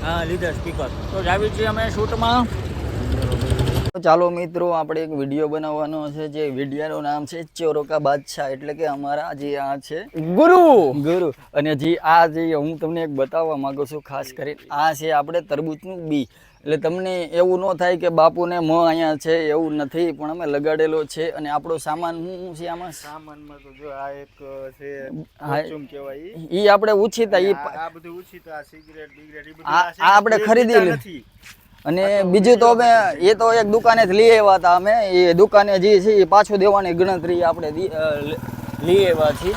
હા લીધા સ્પીકર તો જાવી છીએ અમે શૂટમાં। ચાલો મિત્રો આપણે એક વિડીયો બનાવવાનો છે જે વિડીયોનું નામ છે ચોરો કા બાદશાહ એટલે કે અમારા જે આ છે ગુરુ અને જે આ જે હું તમને એક બતાવવા માંગુ છું ખાસ કરીને આ છે આપણે તરબૂચનું બી એટલે તમને એવું ન થાય કે બાપુને મ અહીંયા છે એવું નથી પણ અમે લગાડેલો છે અને આપણો સામાન શું છે આમાં સામાનમાં તો જો આ એક છે કોચુમ કહેવાય ઈ આપણે ઉછીતા ઈ આ બધું ઉછીતા સિગરેટ બિગરેટ ઈ બધું આ આપણે ખરીદી નથી અને બીજું તો અમે એ તો એક દુકાનેથી લઈ આવ્યા હતા અમે એ દુકાને જે છે એ પાછું દેવાની ગણતરી આપણે લઈ આવ્યા છીએ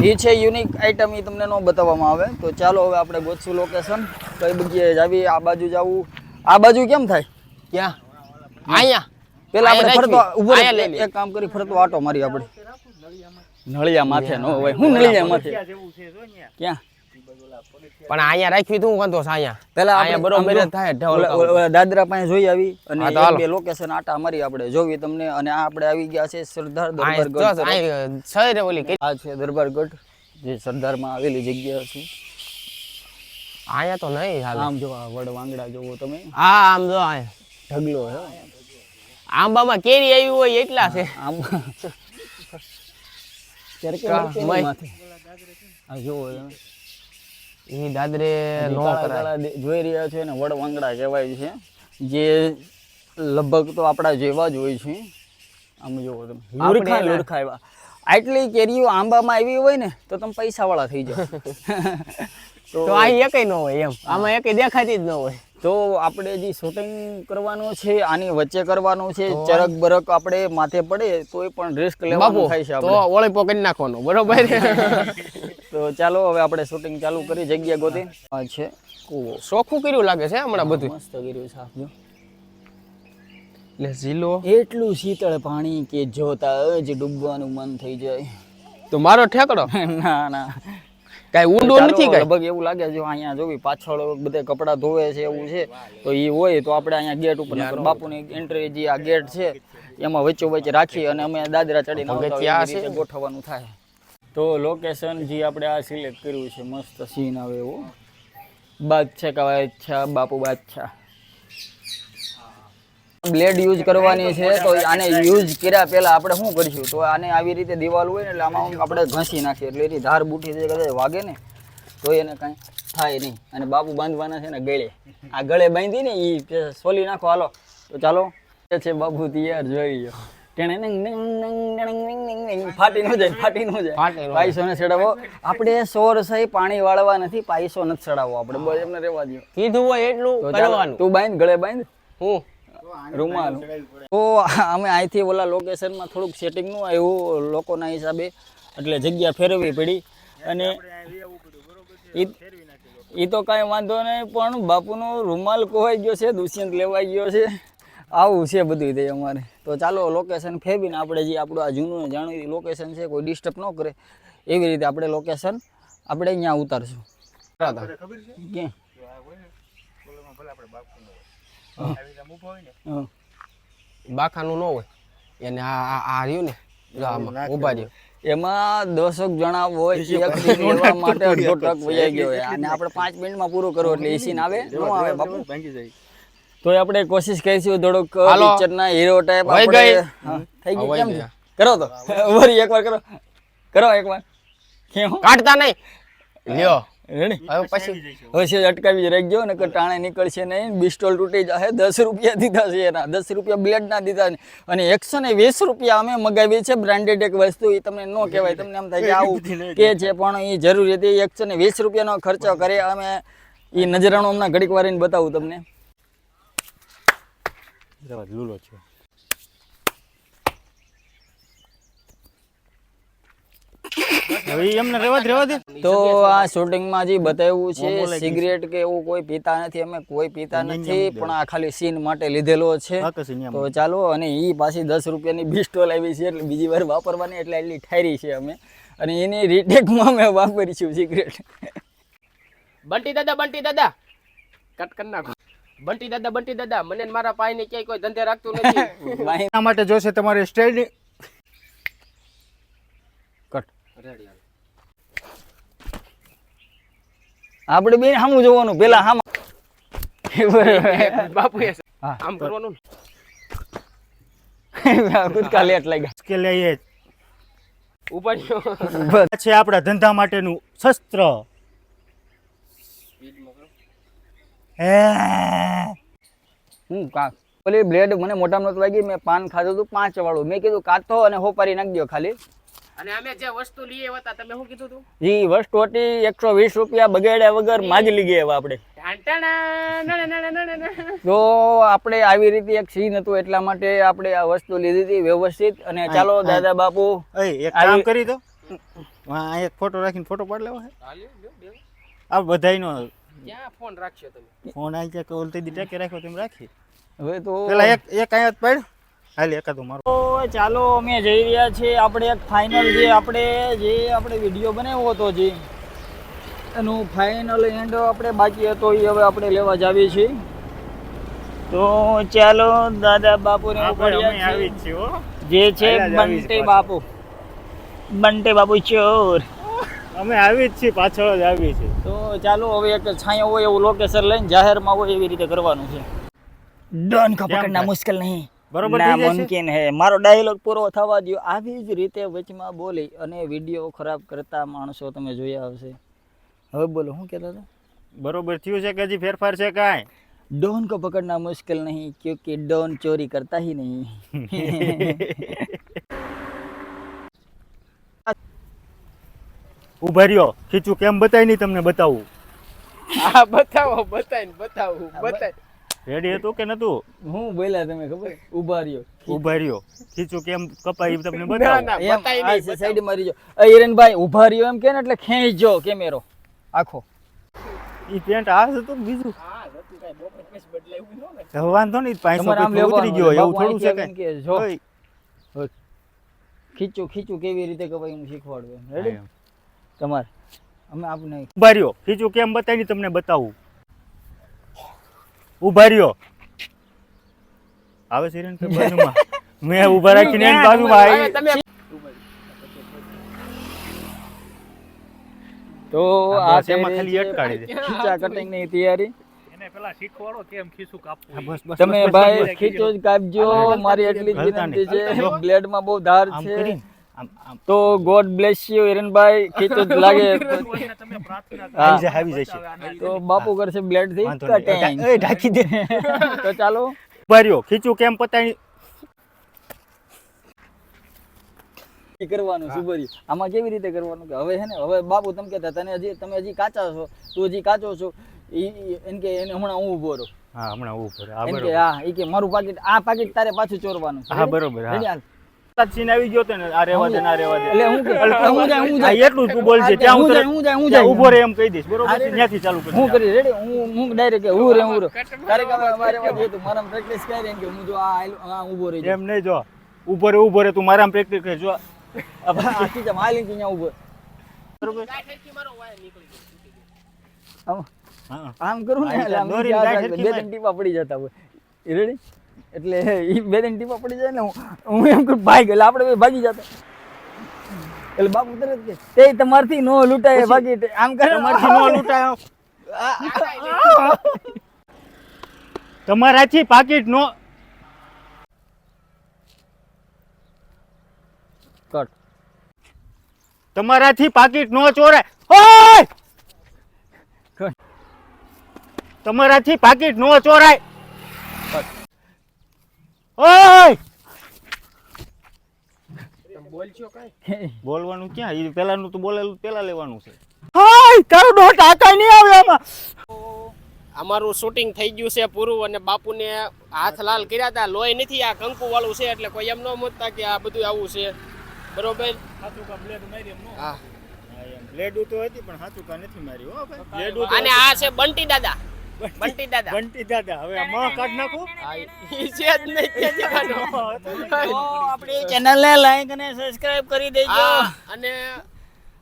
એ છે યુનિક આઈટમ એ તમને ન બતાવવામાં આવે તો ચાલો હવે આપણે ગોતશું લોકેશન કઈ જગ્યાએ જાવી આ બાજુ જવું આ બાજુ કેમ થાય ક્યાં અહીંયા પેલા આપણે ફરતો ઉભો એક કામ કરી ફરતો આટો મારી આપણે નળિયા માથે ન હોય હું નળિયા માથે ક્યાં પણ અહીંયા રાખ્યું તું વાંધો છે અહીંયા પેલા અહીંયા બરોબર જ થાય દાદરા પાસે જોઈ આવી અને એક બે લોકેશન આટા મારી આપણે જોવી તમને અને આ આપણે આવી ગયા છે સરદાર દરબારગઢ આ છે દરબારગઢ જે સરદારમાં આવેલી જગ્યા છે અહીંયા તો નહીં આમ જો આ વડ વાંગડા જોવો તમે હા આમ જો ઢગલો હે આંબામાં કેરી આવી હોય એટલા છે આમ માથે આ જોવો તમે ઈ દાદરે નો કરાય જોઈ રહ્યા છે ને વડ વાંગડા કહેવાય છે જે લગભગ તો આપણા જેવા જ હોય છે આમ જોવો તમે લુરખા આટલી કેરીઓ આંબામાં આવી હોય ને તો તમે પૈસાવાળા થઈ જાઓ તો આ એકય ન હોય એમ આમાં એકય દેખાતી જ ન હોય તો આપણે જે શૂટિંગ કરવાનું છે આની વચ્ચે કરવાનું છે ચરક બરક આપણે માથે પડે તોય પણ રિસ્ક લેવાનું થાય છે તો ઓળીપો કરી નાખવાનો બરોબર તો ચાલો હવે આપણે શૂટિંગ ચાલુ કરી જગ્યા ગોતી આ છે કૂવો ચોખ્ખું કર્યું લાગે છે હમણાં બધું મસ્ત કર્યું છે આપજો એટલે ઝીલો એટલું શીતળ પાણી કે જોતા જ ડૂબવાનું મન થઈ જાય તો મારો ઠેકડો ના ના કઈ ઊંડું નથી કઈ લગભગ એવું લાગે જો અહીંયા જોવી પાછળ બધે કપડા ધોવે છે એવું છે તો એ હોય તો આપણે અહીંયા ગેટ ઉપર બાપુની એન્ટ્રી જે આ ગેટ છે એમાં વચ્ચો વચ્ચે રાખી અને અમે દાદરા ચડીને ગોઠવવાનું થાય તો લોકેશન જે આપણે આ સિલેક્ટ કર્યું છે મસ્ત સીન આવે એવું બાદશાહ કહેવાય છે બાપુ બાદશાહ બ્લેડ યુઝ કરવાની છે તો આને યુઝ કર્યા પહેલા આપણે શું કરીશું તો આને આવી રીતે દિવાલ હોય ને એટલે આમાં આપણે ઘસી નાખીએ એટલે એની ધાર બુઠી છે કદાચ વાગે ને તો એને કાંઈ થાય નહીં અને બાપુ બાંધવાના છે ને ગળે આ ગળે બાંધી ને એ સોલી નાખો હાલો તો ચાલો એ છે બાપુ તૈયાર જોઈ લો ફાટી ન જાય પાયસો ને ચડાવો આપણે સોર સહી પાણી વાળવા નથી પાયસો નથી ચડાવવો આપણે બસ એમને રહેવા દો કીધું હોય એટલું કરવાનું તું બાંધ ગળે બાંધ હું રૂમાલ તો અમે અહીંથી ઓલા લોકેશનમાં થોડુંક સેટિંગનું આવ્યું લોકોના હિસાબે એટલે જગ્યા ફેરવવી પડી અને એ તો કાંઈ વાંધો નહીં પણ બાપુનો રૂમાલ ખોવાઈ ગયો છે દુષ્યંત લેવાઈ ગયો છે આવું છે બધું તે અમારે તો ચાલો લોકેશન ફેરવીને આપણે જે આપણું આ જૂનું જાણ્યું લોકેશન છે કોઈ ડિસ્ટર્બ ન કરે એવી રીતે આપણે લોકેશન આપણે અહીંયા ઉતારશું ક્યાં બાખાનું ન હોય એને આ રહ્યું ને ઉભા રહ્યો એમાં 10 જણા હોય એક સીન લેવા માટે અડધો ટ્રક વહી ગયો હોય અને આપણે 5 મિનિટમાં પૂરું કરો એટલે એ સીન આવે ન આવે બાપુ તો આપણે કોશિશ કરીશું થોડોક પિક્ચરના હીરો ટાઈપ આપણે થઈ ગઈ કેમ છે કરો તો વરી એકવાર કરો એકવાર કાઢતા નહીં લ્યો હવે પછી હવે છે અટકાવી રાખજો ને કે ટાણે નીકળશે નહીં બિસ્ટોલ તૂટી જશે 10 રૂપિયા દીધા છે એના 10 રૂપિયા બ્લેડ ના દીધા અને 120 રૂપિયા અમે મગાવી છે બ્રાન્ડેડ એક વસ્તુ એ તમને ન કહેવાય તમને એમ થાય કે આવું કે છે પણ એ જરૂરી હતી 120 રૂપિયાનો ખર્ચો કરે અમે એ નજરાણો હમણાં ઘડીક વાર બતાવું તમને લૂલો છે તો આ શૂટિંગમાં જે બતાવ્યું છે સિગરેટ કે એવું કોઈ પીતા નથી અમે કોઈ પીતા નથી પણ આ ખાલી સીન માટે લીધેલો છે તો ચાલો અને એ પાછી 10 રૂપિયાની બિસ્ટોલ આવી છે એટલે બીજી વાર વાપરવાની એટલે એટલી ઠારી છે અમે અને એની રીટેકમાં અમે વાપરીશું સિગરેટ બંટી દાદા કટ કરી નાખો બંટી દાદા મને મારા પાય ને ક્યાંય કોઈ ધંધે રાખતું નથી એના માટે જોશે તમારે સ્ટેન્ડિંગ કટ આપણે બે સામું જોવાનું પેલા સામું બાપુ હા. આમ કરવાનું કૂદકા લેટ લાગ્યા કે લઈએ ઉપર છે આપણા ધંધા માટેનું શસ્ત્ર. હે હું કા ઓલી બ્લેડ મને મોટામાં નહોતી વાગી. મેં પાન ખાધું હતું 5 વાળું. મેં કીધું કાતો અને હોપારી નાખી દો ખાલી. અને અમે જે વસ્તુ લઈએ હતા તમે શું કીધું તું? જી વસ્તુ હતી 120 રૂપિયા બગાડ્યા વગર માજી લઈ ગયા આપણે. તો આપણે આવી રીતે એક સીન હતું એટલા માટે આપણે આ વસ્તુ લીધી હતી વ્યવસ્થિત. અને ચાલો દાદા બાપુ એક કામ કરી દો, આ એક ફોટો રાખીને ફોટો પાડ લેવો હે. આ બધાયનો ક્યાં ફોન રાખશો તમે? ફોન આવી જાય કે ઓલતી દી ટેકે રાખ્યો તેમ રાખી. હવે તો પેલા એક અહીંયા જ પાડ. હાલ એકાદો મારો. તો ચાલો અમે જઈ રહ્યા છીએ આપણે એક ફાઇનલ જે આપણે વિડીયો બનાવ્યો હતો જે એનું ફાઇનલ એન્ડ આપણે બાકી હતો એ હવે આપણે લેવા જાવીએ છીએ. તો ચાલો દાદા બાપુને આપણે આવી જ છીએ હો. જે છે હાલ્યા જ આવી બંટી બાપુ. બંટી બાપુ ચોર. અમે આવી જ છીએ, પાછળ જ આવી છીએ. તો ચાલો હવે એક છાંયો હોય એવું લોકેશન લઈને જાહેરમાં હોય એવી રીતે કરવાનું છે. ડોન કો પકડના મુશ્કેલ નહીં, બરોબર ના થઈ જશે? મુમકિન હે. મારો ડાયલોગ પૂરો થવા દો. આવી જ રીતે વચમાં બોલી અને વિડીયો ખરાબ કરતા માણસો તમે જોયા હશે. હવે બોલો શું કહેતા હતા? બરોબર થયું છે કે હજી ફેરફાર છે કાંઈ? डॉन को पकड़ना मुश्किल नहीं क्योंकि डॉन चोरी करता ही नहीं. ઉભા રહ્યો, ખીચું કેમ બતાય નહીં તમને બતાવું. હા બતાવો બતાય. રેડી હતું કે નતું? હું બોલ્યા તમે ખબર? ઉભા રહ્યો. ઉભા રહ્યો, ખીચું કેમ કપાય એ તમને ના બતાવું. ના એમ બતાય આ નહીં સાઈડ મારી જો. હિરેનભાઈ ઉભા રહ્યો એમ કે ને એટલે ખેંચજો કેમેરો આખો. ઈ પેન્ટ આ હતું કે બીજું? હા નતું કાઈ બોપર કેસ બદલાયું ન ને. હવે વાંધો નહીં, 500 તમારે આમ રૂપિયા ઉતરી ગયો એવું થોડું છે લેવાનું કે કે જો ઓય. ખીચું કેવી રીતે કપાય હું શીખવાડું. રેડી તમારે અમે આપને ઉભા રહ્યો, ખીચું કેમ બતાય નહીં તમને બતાવું. ઉભા રહ્યો. આવે સિરેન કે બાજુમાં મેં ઉભા રાખીને એની બાજુમાં હવે આવી. તમે તો હા, આ બસ એમાં ખાલી છે અટકાડી દે. ખીચા કટિંગ ની તૈયારી. એને પેલા શીખવાડો કેમ ખીચું કાપવું. તમે ભાઈ ખીચો જ કાપજો. મારી એટલી જ હલતા વિનંતી નહીં. છે. બ્લેડ માં બહુ ધાર આમ છે. કરીને આમ તો ગોડ બ્લેસ યુ હિરેનભાઈ. ખીચો જ લાગે હા. આવી જશે. તો બાપુ કરશે બ્લેડ થી વાંધો નહીં. કટિંગ. એ ઢાંકી દે. તો ચાલો ઉભા રહ્યો, ખીચું કેમ પતાય નહીં. ઈ કરવાનું શું ભર્યું આમાં કેવી રીતે કરવાનું કે હવે હે ને હવે બાપુ તમે કહેતા તમે હજી કાચા છો, તું હજી કાચો છો. એને કે એને હમણાં હું ઉભો રહું. હા હમણાં ઉપર. હા એમ કે બરોબર. હા ઈ કે મારું પાકીટ આ પાકીટ તારે પાછું ચોરવાનું છે. હા બરોબર. રેડી હા હાલ. સીન આવી ગયો તો ને આ રેવા દે ના રેવા દે. એટલે હું કે હું જાય હા, એટલું જ તું બોલજે. ત્યાં હું હું જાય ત્યાં ઊભો રહે એમ કહી દઈશ. બરોબર છે? અરે, ત્યાંથી ચાલુ કરી. હું કરી રેડી હું ડાયરેક્ટ કે હું રે તારે કે મારે વાત હતું મારા પ્રેક્ટિસ કરી કે હું જો આ ઊભો રહી એમ નહીં, જો ઊભો રે તું મારામાં પ્રેક્ટિસ કર. જો આખી જમ હાલી કે અહીંયા ઊભો બરોબર. ઠેકી મારો વાય નીકળી ગયો. આમ હા આમ કરું ને આ એટલે આમ દોરીને નીચે ગાંઠ હાથ હેઠી બે માર. ત્રણ ટીપા પડી જતા હોય. રેડી એટલે ઈ બે ત્રણ ટીપા પડી જાય ને હું એમ કરું ભાઈ એટલે આપણે બે ભાગી જતા. એટલે બાપુ તરત કે તે તમારથી નો લૂંટાય ભાગી આમ કરે તમારથી નો લૂંટાયો. તમારાથી પાકીટ નો કટ. તમારાથી પાકીટ નો ચોરાય. ઓય! કટ. તમારાથી પાકીટ નો ચોરાય. ઓય! તમે બોલશો કાઈ? બોલવાનું ક્યાં? ઈ પેલાનું તો બોલેલું પેલા લેવાનું છે. હાય! તારો ડોટ આકાય નહીં આવે આમાં. અમારું શૂટિંગ થઈ ગયું છે પૂરું અને બાપુને હાથ લાલ કર્યા હતા. લોહી નથી, આ કંકુ વાળું છે એટલે કોઈ એમ ન મૂકતા કે આ બધું આવું છે. બરોબર? હા. બ્લેડ તો હતી પણ હાથું કા નથી મારી હો ભાઈ. બ્લેડ તો અને આ છે બંટી દાદા. બંટી દાદા. બંટી દાદા. હવે આ માં કાઢ નાખું. હા, ઈ છે જ નહીં તે જવાનો. તો આપણી ચેનલને લાઈક અને સબસ્ક્રાઇબ કરી દેજો. હા, અને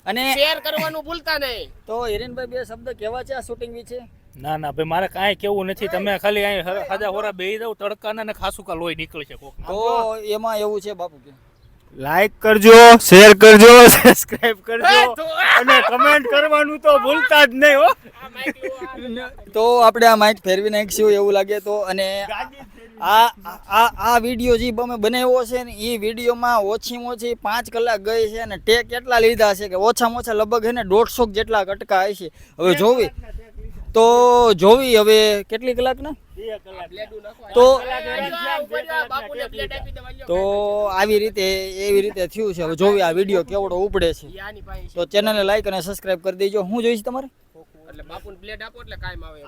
અને શેર કરવાનું ભૂલતા નહીં. તો હિરેનભાઈ બે શબ્દ કેવા છે આ શૂટિંગ વિશે? ના ના ભાઈ મારે કાંઈ કેવું નથી. તમે ખાલી અહીં હાજા હોરા બેહી જાવ તડકાના ને ખાસું કા લોહી નીકળશે કોક. તો એમાં એવું છે બાપુ કે લાઈક કરજો, શેર કરજો, સબસ્ક્રાઇબ કરજો અને કમેન્ટ કરવાનું તો ભૂલતા જ નહીં હો. તો આપણે આ માઇક ફેરવી નાખીશું એવું લાગે તો. અને આ વિડીયો જે અમે બનાવ્યો છે ને એ વિડીયોમાં ઓછીમાં ઓછી 5 કલાક ગઈ છે અને ટેક કેટલા લીધા છે કે ઓછામાં ઓછા લગભગ છે ને 150 જેટલા કટકા હશે. હવે જોવી હવે કેટલી કલાકના તો એવી રીતે થયું છે. હવે જોવી આ વિડીયો કેવડો ઉપડે છે. તો ચેનલને લાઈક અને સબસ્ક્રાઇબ કરી દેજો. હું જોઈશ તમારે એટલે બાપુને પ્લેટ આપો એટલે કાયમ આવે.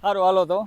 સારું હાલો તો.